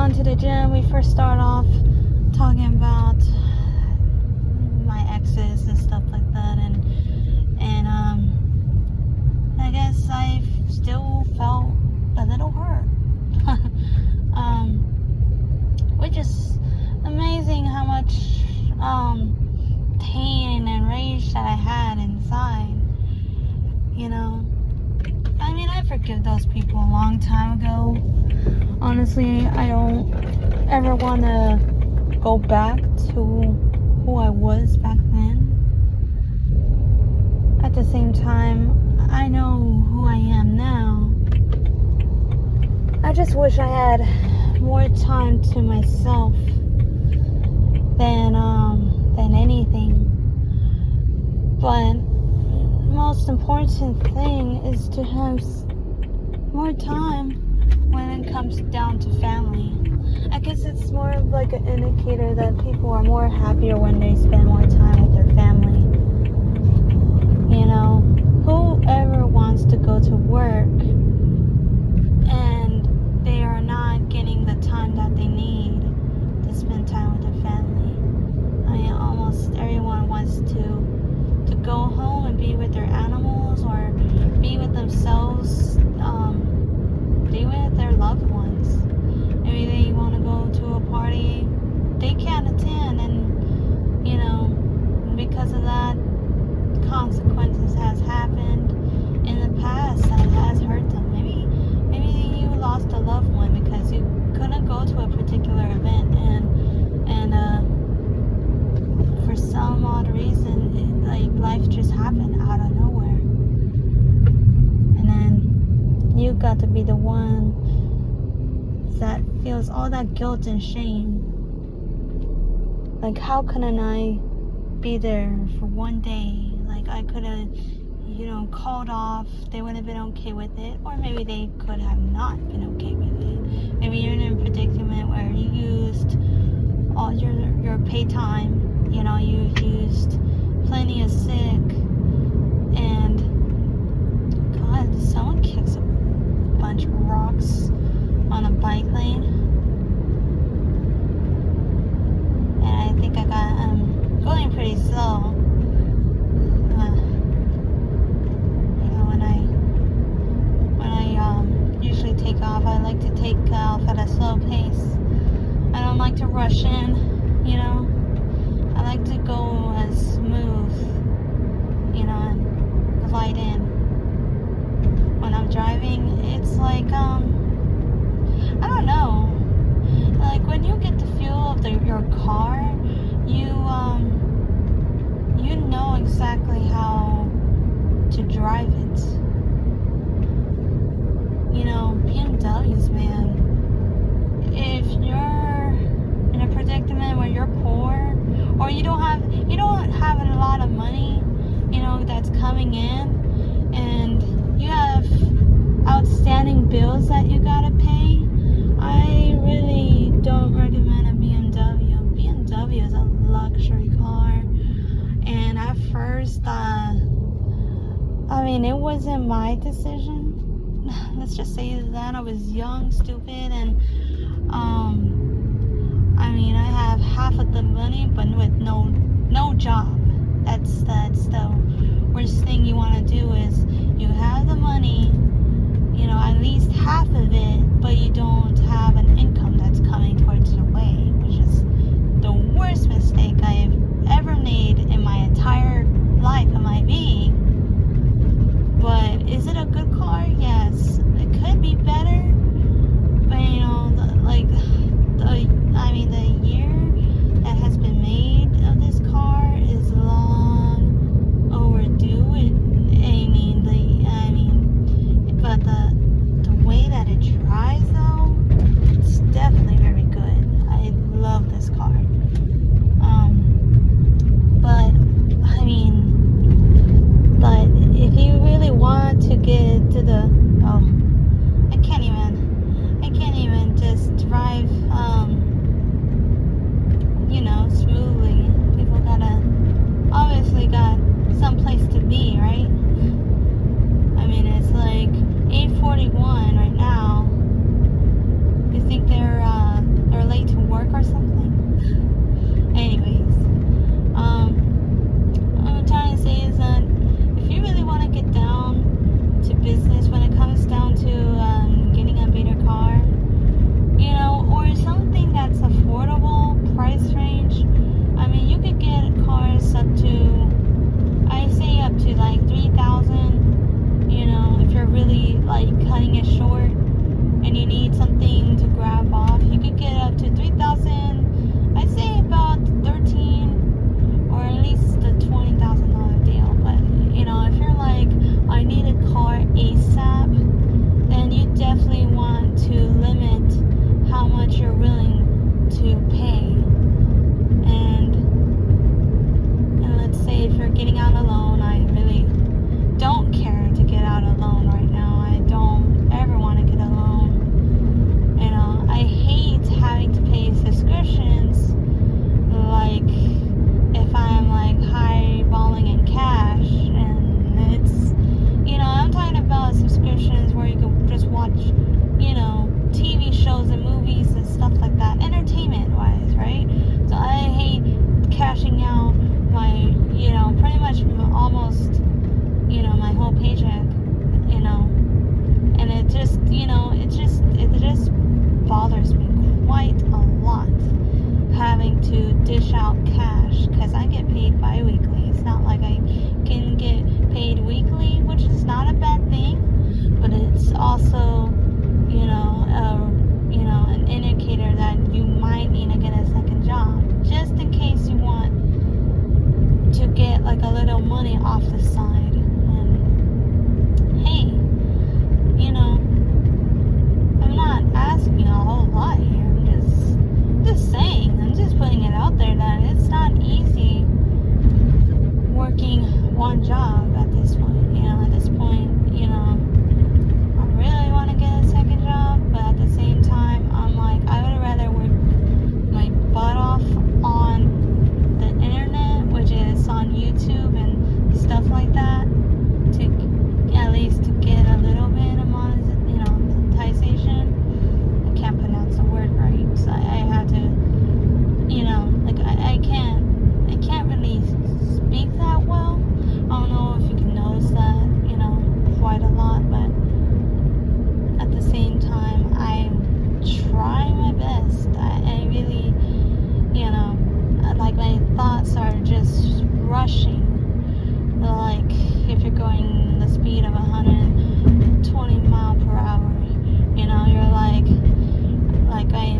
going to the gym, we first start off talking about my exes and stuff like that, and I guess I still felt a little hurt. Which is amazing how much pain and rage that I had inside. You know, I mean, I forgive those people a long time ago. Honestly, I don't ever want to go back to who I was back then. At the same time, I know who I am now. I just wish I had more time to myself than anything. But most important thing is to have more time when it comes down to family. I guess it's more of like an indicator that people are more happier when they spend more time with their family. You know, whoever wants to go to work and they are not getting the time that they need to spend time with their family. I mean, almost everyone wants to go home and be with their animals or be with themselves, be with their loved ones. Maybe they want to go to a party they can't attend, and you know, because of that, consequences has happened in the past that has hurt them. Maybe you lost a loved one because you couldn't go to a particular event, and for some odd reason, life just happened out of nowhere, and then you got to be the one that feels all that guilt and shame. Like, how couldn't I be there for one day? Like, I could have, called off. They would have been okay with it, or maybe they could have not been okay with it. Maybe you're in a predicament where you used all your pay time. You used plenty of sick, and God, someone kicks a bunch of rocks on a bike lane, and I think I'm going pretty slow. When I usually take off, I like to take off at a slow pace. I don't like to rush in, I like to go as smooth, and glide in. When I'm driving, it's like, I don't know. Like, when you get the feel of your car, you know exactly how to drive it. BMWs, man. If you're in a predicament where you're poor, or you don't have a lot of money, that's coming in, and you have outstanding bills that you gotta pay, I really don't recommend a BMW. BMW is a luxury car, and at first, it wasn't my decision. Let's just say that I was young, stupid, and I have half of the money, but with no job. That's the worst thing you want to do is you have the money, at least half of it, but you don't have an income that's coming towards your way, which is the worst mistake I've ever made in my entire life of my being. But is it a good car? Yes. It could be better, but the year that has been made of this car is long overdue. But the way that it drives, though, it's dish out cash because I get paid bi-weekly. It's not like I can get paid weekly, which is not a bad thing, but it's also, an indicator that you might need to get a second job, just in case you want to get like a little money off the side. And hey, I'm not asking a whole lot here. I'm just saying, I'm just putting it out there that it's not easy working one job at this point. At this point, I really want to get a second job, but at the same time, I'm like, I would rather work my butt off on the internet, which is on YouTube and stuff like that, to at least to get a little bit of monetization. I can't pronounce the word right, so I had to, I can't really speak that well. I don't know if you can notice that, quite a lot, but at the same time, I'm trying my best. I really, like my thoughts are just rushing. Like if you're going the speed of 120 miles per hour, you're like I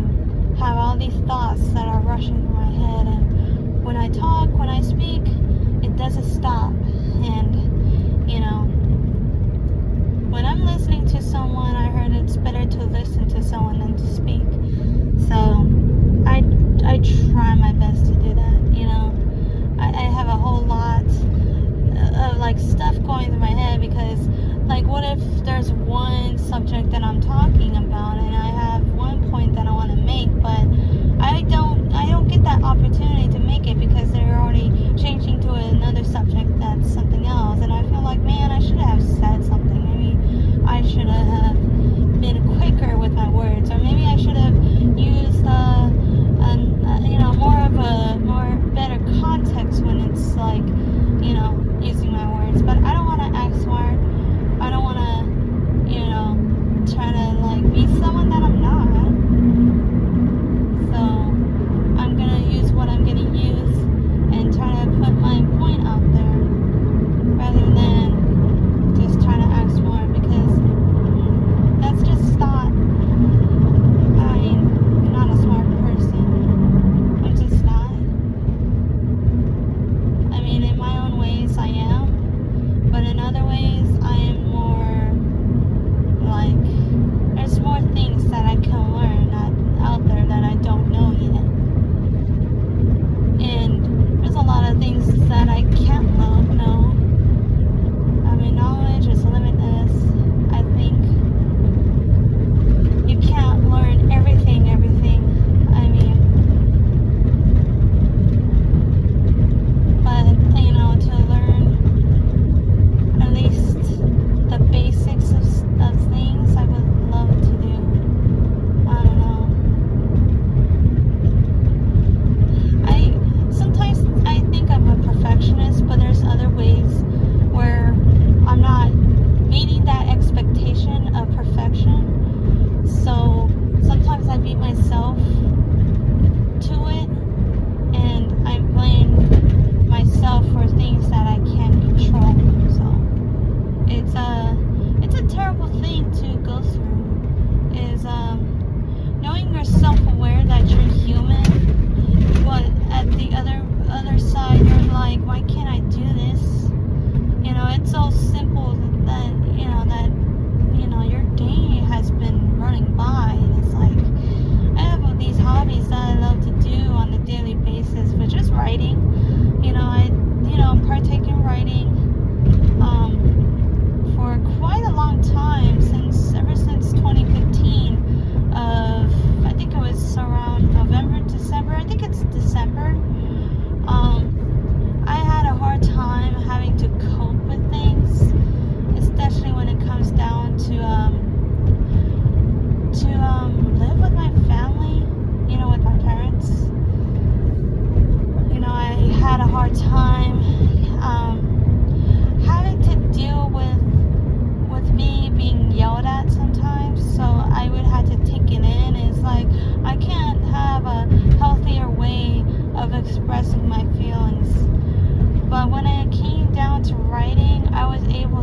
have all these thoughts that are rushing through my head, and when I talk, when I speak, it doesn't stop. And when I'm listening to someone, I heard it's better to listen to someone than to speak. So I try my best to do that. I have a whole lot of stuff going through my head, because what if there's one subject that I'm talking about and I have one point that I want to make, but I don't get that opportunity to make it because they're already changing to another subject that's something else, and I feel like, man, I should have said something. Maybe I should have been quicker with my words, or maybe I should have used more better context when it's using my words. But I don't want to act smart. I don't want to try to be someone that I'm not. So I'm gonna use what I'm gonna use,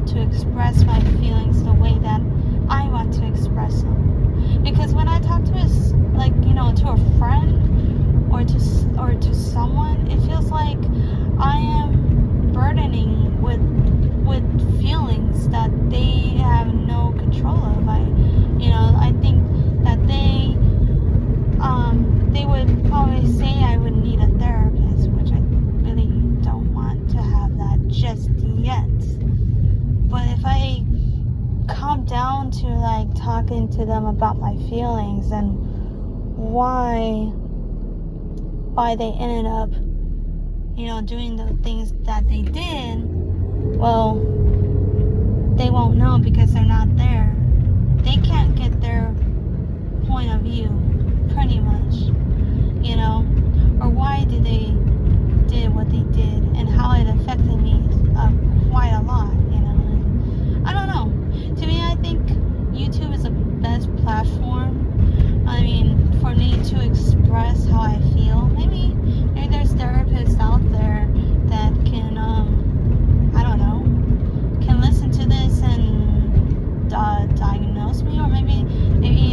to express my feelings the way that I want to express them. Because when I talk to to a friend or to someone, it feels like I am burdening with feelings that they have no control of. I think that they would probably say I would need a therapist, which I really don't want to have that just yet. But if I calm down to talking to them about my feelings and why they ended up doing the things that they did, well, they won't know because they're not there. They can't get their point of view, pretty much, or why they did what they did and how it affected me quite a lot, I don't know. To me, I think YouTube is the best platform. For me to express how I feel. Maybe there's therapists out there that can, I don't know, can listen to this and diagnose me, or maybe,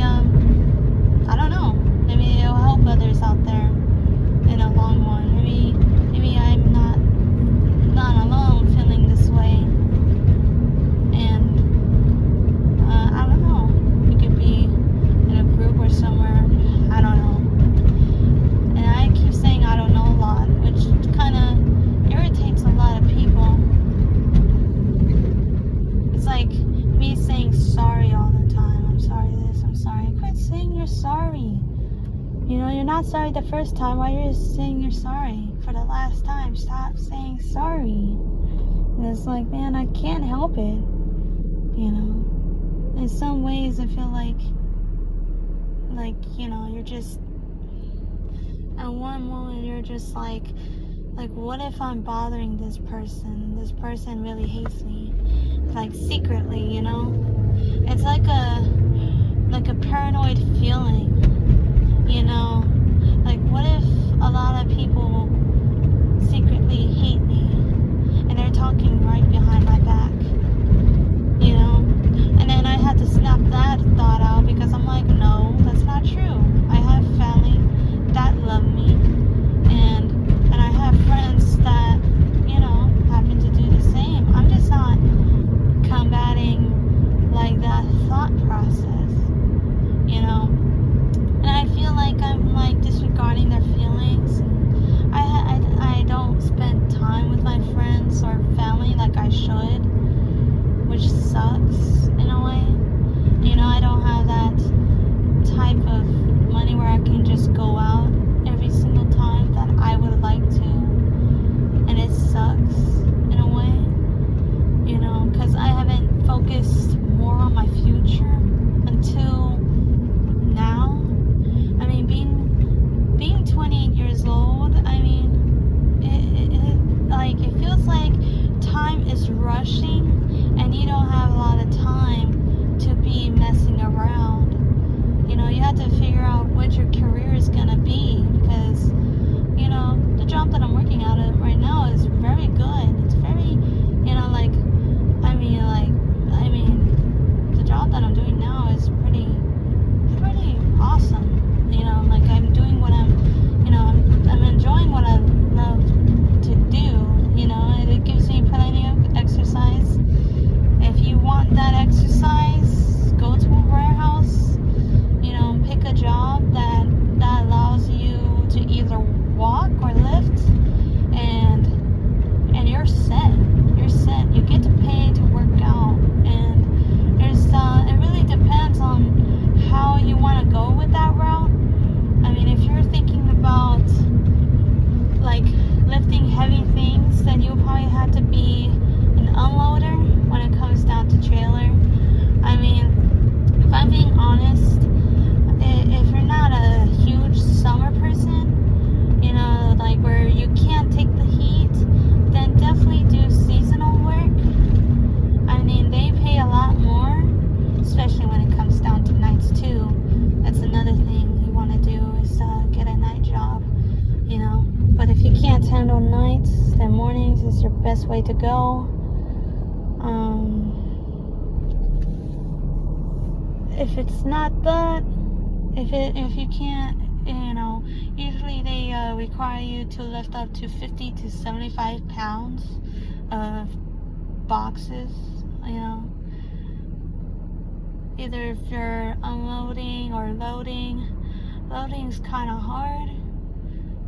I don't know. Maybe it'll help others out there in a long run. Maybe I'm not alone feeling this way. And I don't know. We could be in a group or somewhere. I don't know. And I keep saying I don't know a lot, which kind of irritates a lot of people. It's like me saying sorry all the time. I'm sorry this, I'm sorry. Quit saying you're sorry. You're not sorry the first time. Why are you saying you're sorry for the last time? Stop saying sorry. And it's like, man, I can't help it. In some ways I feel like you're just, at one moment you're just like, what if I'm bothering this person? This person really hates me, secretly, It's like a paranoid feeling, what if a lot of people secretly hate me and they're talking right behind my back, And then I had to snap that thought out, because I'm like, no, that's not true. I have family that love me, and I have friends that, happen to do the same. I'm just not combating that thought process, And I feel like I'm disregarding their feelings. I don't spend time with my friends or family like I should, which sucks in a way. I don't have that type of money where I can just go out every single time that I would like to, and it sucks in a way, because I haven't focused more on my future until now. Being 28 years old, it feels like time is rushing, and you don't have a lot of time to be messing around. You have to figure out what your career is gonna be, because the job that I'm working at right now is very good. It's very, the job that I'm doing now is pretty awesome. I'm doing what I'm enjoying what I love to do. And it gives me plenty of exercise. If you want that exercise, go to a warehouse. Pick a job that allows you to either walk or lift, and you're set. You're set. You get to pay to work out, and it really depends on how you want to go with that route. If you're thinking about lifting heavy things, then you'll probably have to be an unloader when it comes down to trailer. If I'm being honest, if you're not a huge summer person, where you can't take the heat, then definitely do seasonal work. They pay a lot more, especially when it comes down to nights too. That's another thing you want to do, is get a night job, But if you can't handle nights, then mornings is your best way to go. If it's not that, if you can't, usually they require you to lift up to 50 to 75 pounds of boxes, either if you're unloading or loading. Loading's kind of hard,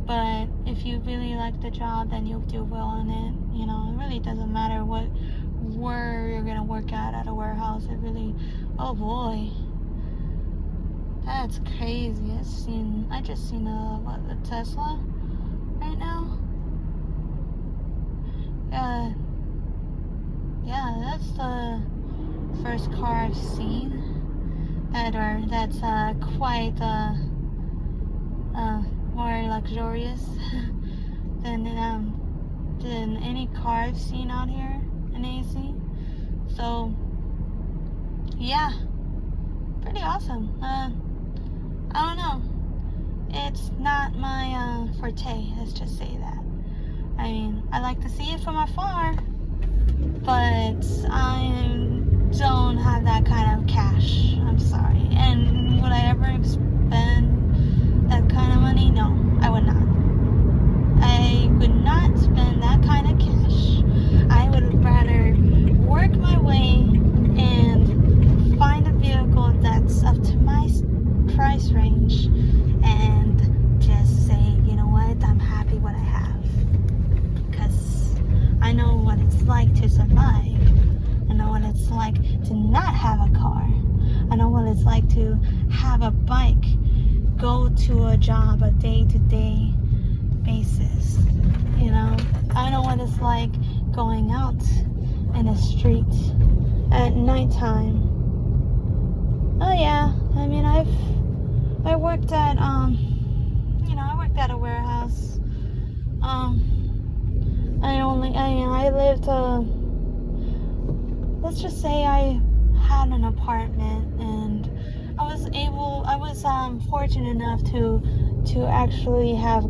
but if you really like the job, then you'll do well in it. It really doesn't matter where you're gonna work at a warehouse. It really, oh boy, that's crazy. I just seen the Tesla right now. Yeah, that's the first car I've seen that's quite more luxurious than any car I've seen out here in AC. So yeah, pretty awesome. I don't know. It's not my forte. Let's just say that. I mean, I like to see it from afar, but I don't have that kind of cash. I'm sorry. And would I ever spend that kind of money? No, I would not. I would not spend that kind of cash. I would rather work my way and find a vehicle that's up to my price range and just say, you know what, I'm happy what I have. Because I know what it's like to survive. I know what it's like to not have a car. I know what it's like to have a bike, go to a job a day-to-day basis. I know what it's like going out in the street at nighttime. Oh yeah, I mean I worked at I worked at a warehouse. I lived let's just say I had an apartment, and I was fortunate enough to actually have a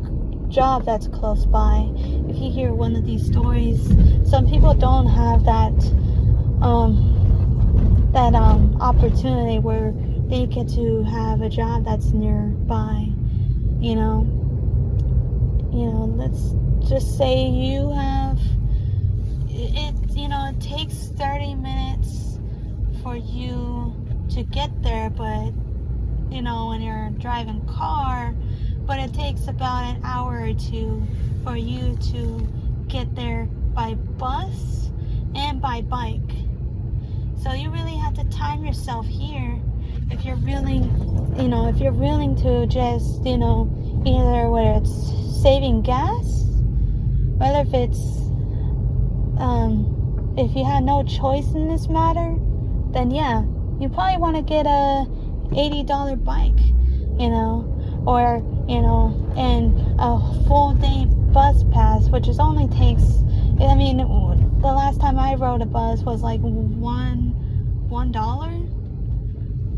job that's close by. If you hear one of these stories, some people don't have that opportunity where they get to have a job that's nearby. Let's just say you have it takes 30 minutes for you to get there, but when you're driving car, but it takes about an hour or two for you to get there by bus and by bike. So you really have to time yourself here if you're willing to just, either whether it's saving gas, whether if it's, if you had no choice in this matter, then yeah, you probably want to get a $80 bike, or, and a full day bus pass, which is only takes, the last time I rode a bus was like $1,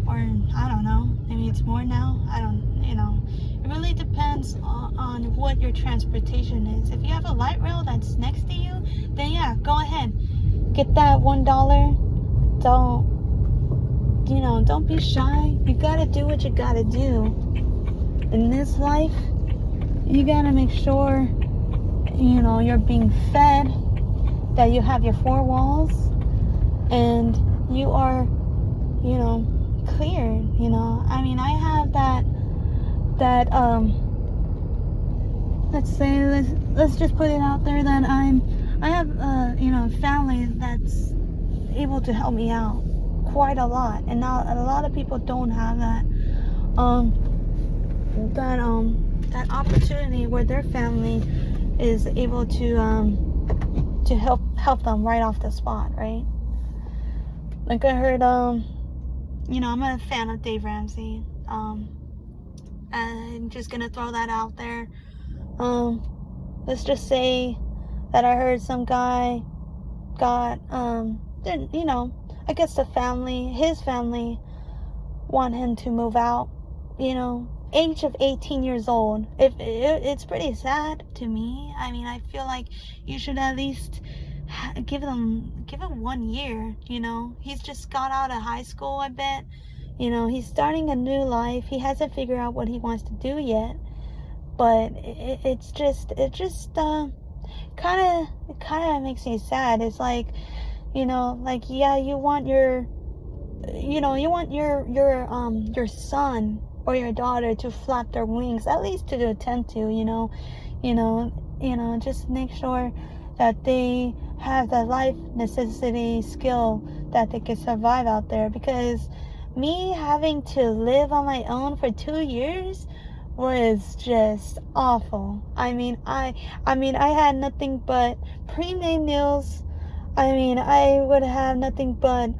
or I don't know, maybe it's more now. It really depends on what your transportation is. If you have a light rail that's next to you, then yeah, go ahead, get that $1. Don't be shy. You gotta do what you gotta do in this life. You gotta make sure you're being fed, that you have your four walls, and you are cleared. I have that let's just put it out there that I have a family that's able to help me out quite a lot, and now a lot of people don't have that that opportunity where their family is able to help them right off the spot, right? Like I heard I'm a fan of Dave Ramsey. I'm just gonna throw that out there. Let's just say that I heard some guy got I guess his family want him to move out, age of 18 years old. It's pretty sad to me. I feel like you should at least give him 1 year. He's just got out of high school, I bet. He's starting a new life. He hasn't figured out what he wants to do yet, but kind of makes me sad. It's like, yeah, you want your son or your daughter to flap their wings, at least to attempt to, just make sure that they have the life necessity skill that they can survive out there. Because me having to live on my own for 2 years was just awful. I had nothing but pre-made meals. I would have nothing but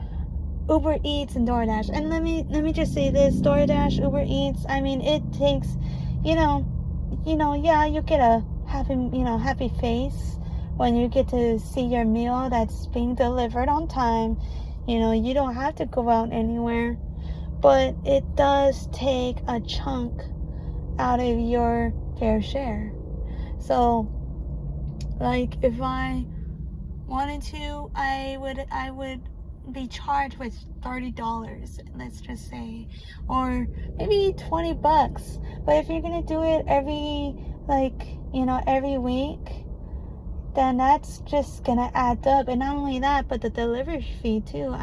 Uber Eats and DoorDash. And let me just say this: DoorDash, Uber Eats. It takes, yeah, you get a happy face when you get to see your meal that's being delivered on time. You don't have to go out anywhere, but it does take a chunk out of your fair share. So, like, if I wanted to, I would be charged with $30, let's just say, or maybe $20. But if you're gonna do it every week, then that's just gonna add up. And not only that, but the delivery fee too.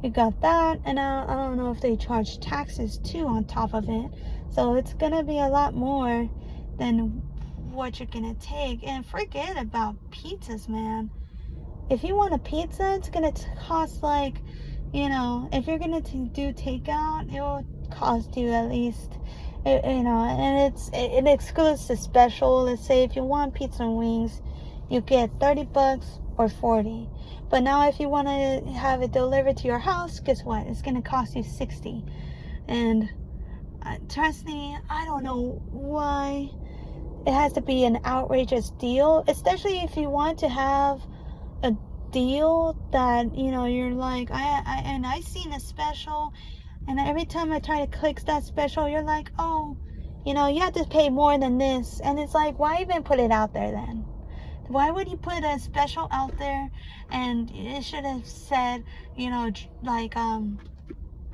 You got that, and I don't know if they charge taxes too on top of it. So it's gonna be a lot more than what you're gonna take. And forget about pizzas, man. If you want a pizza, it's gonna cost like, if you're gonna do takeout, it will cost you at least, and it excludes the special. Let's say if you want pizza and wings, you get $30 or $40. But now if you want to have it delivered to your house, guess what? It's gonna cost you $60. And trust me, I don't know why it has to be an outrageous deal, especially if you want to have a deal that you're like, I seen a special, and every time I try to click that special, you're like, oh, you have to pay more than this. And it's like, why even put it out there then? Why would you put a special out there? And it should have said,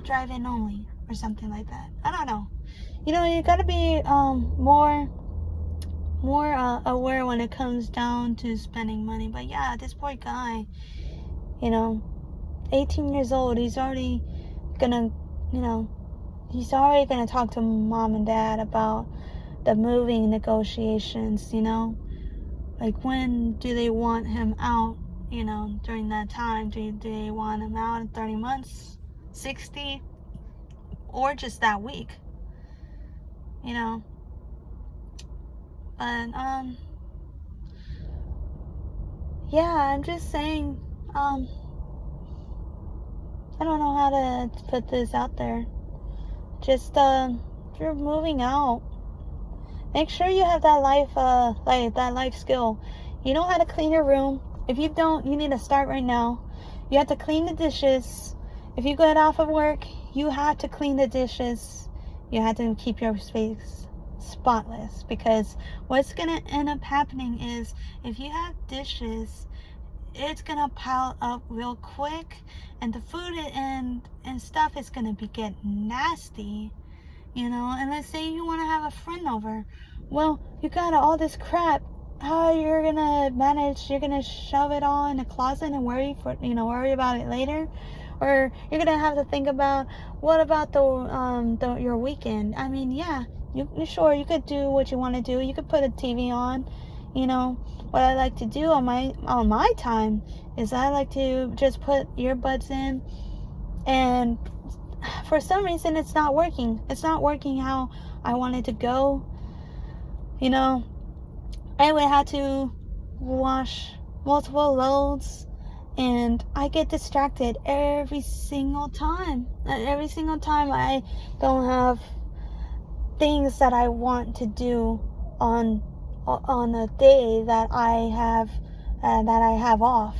drive-in only or something like that. I don't know. You gotta be more aware when it comes down to spending money. But yeah, this poor guy, 18 years old, he's already gonna talk to mom and dad about the moving negotiations. Like, when do they want him out? During that time, do they want him out in 30 months, 60, or just that week? But yeah, I'm just saying, I don't know how to put this out there. Just if you're moving out, make sure you have that life skill. You know how to clean your room. If you don't, you need to start right now. You have to clean the dishes. If you get off of work, you have to clean the dishes. You have to keep your space spotless, because what's gonna end up happening is, if you have dishes, it's gonna pile up real quick, and the food and stuff is gonna get nasty. And let's say you want to have a friend over. Well, you got all this crap. How you're gonna manage? You're gonna shove it all in a closet and worry about it later, or you're gonna have to think about, what about your weekend? Yeah, you could do what you want to do. You could put a TV on. What I like to do on my time is, I like to just put earbuds in, and for some reason it's not working. It's not working how I want it to go. I would have to wash multiple loads, and I get distracted every single time. Every single time I don't have things that I want to do on a day that I have off.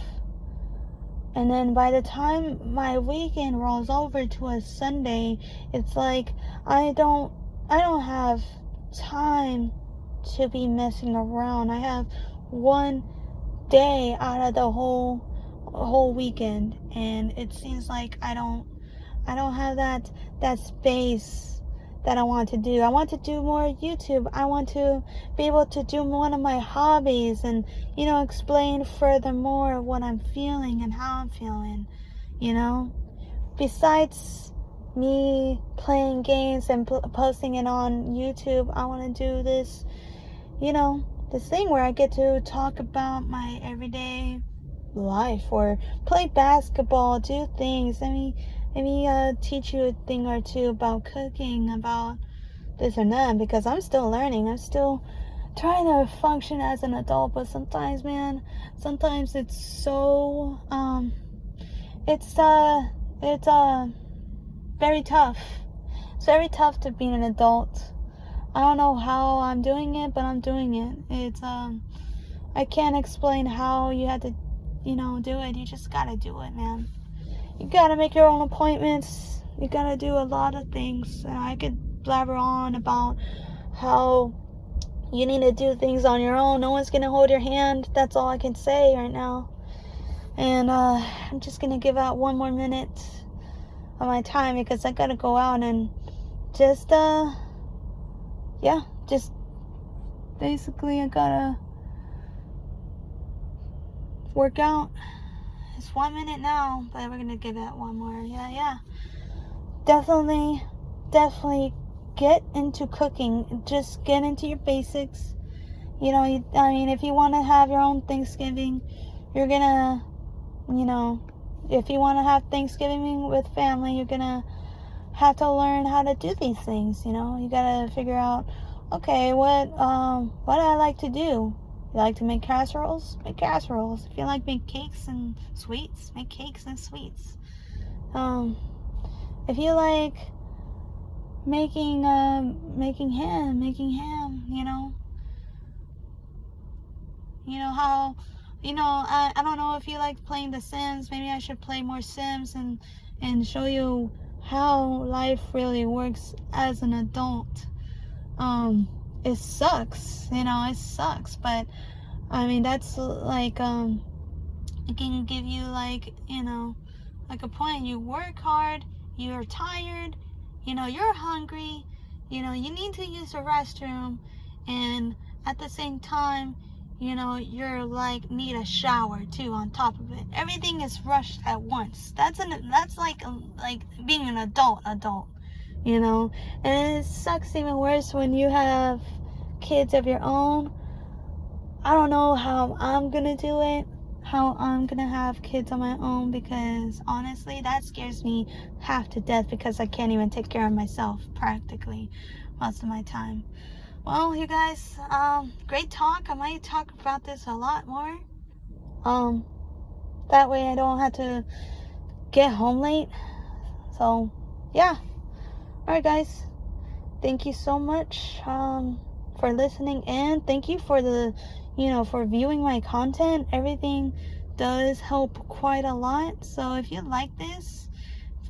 And then by the time my weekend rolls over to a Sunday, it's like I don't have time to be messing around. I have one day out of the whole weekend, and it seems like I don't have that space that I want to do. I want to do more YouTube. I want to be able to do one of my hobbies and, explain furthermore what I'm feeling and how I'm feeling, Besides me playing games and posting it on YouTube, I want to do this, this thing where I get to talk about my everyday life or play basketball, do things. Maybe teach you a thing or two about cooking, about this or that, because I'm still learning. I'm still trying to function as an adult, but sometimes, man, it's so it's very tough. It's very tough to be an adult. I don't know how I'm doing it, but I'm doing it. It's I can't explain how you had to, do it. You just gotta do it, man. You gotta make your own appointments. You gotta do a lot of things. And I could blabber on about how you need to do things on your own. No one's gonna hold your hand. That's all I can say right now. And I'm just gonna give out one more minute of my time because I gotta go out and just just basically I gotta work out. It's 1 minute now, but we're gonna give it one more. Yeah. Definitely get into cooking. Just get into your basics. If you want to have your own Thanksgiving, you're gonna, if you want to have Thanksgiving with family, you're gonna have to learn how to do these things. You gotta figure out, okay, what do I like to do? You like to make casseroles? Make casseroles. If you like make cakes and sweets, make cakes and sweets. If you like making ham, how, I don't know if you like playing The Sims. Maybe I should play more Sims and show you how life really works as an adult. It sucks, it sucks, but that's like it can give you like a point. You work hard, you're tired, you're hungry, you need to use the restroom, and at the same time, you're like need a shower too on top of it. Everything is rushed at once. That's like being an adult, and it sucks even worse when you have kids of your own. I don't know how I'm gonna do it, how I'm gonna have kids on my own, because honestly that scares me half to death, because I can't even take care of myself practically most of my time. Well, you guys, great talk. I might talk about this a lot more. That way I don't have to get home late. So yeah. Alright guys, thank you so much for listening, and thank you for for viewing my content. Everything does help quite a lot. So if you like this,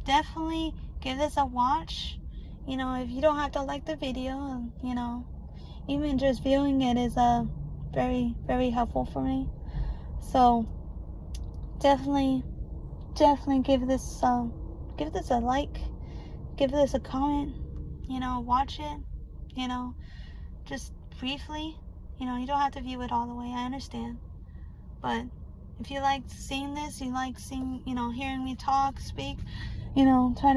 definitely give this a watch. If you don't have to like the video, even just viewing it is very, very helpful for me. So definitely give this a like, give this a comment, watch it, just briefly. You don't have to view it all the way, I understand. But if you like seeing this, you like seeing, hearing me talk, speak, trying to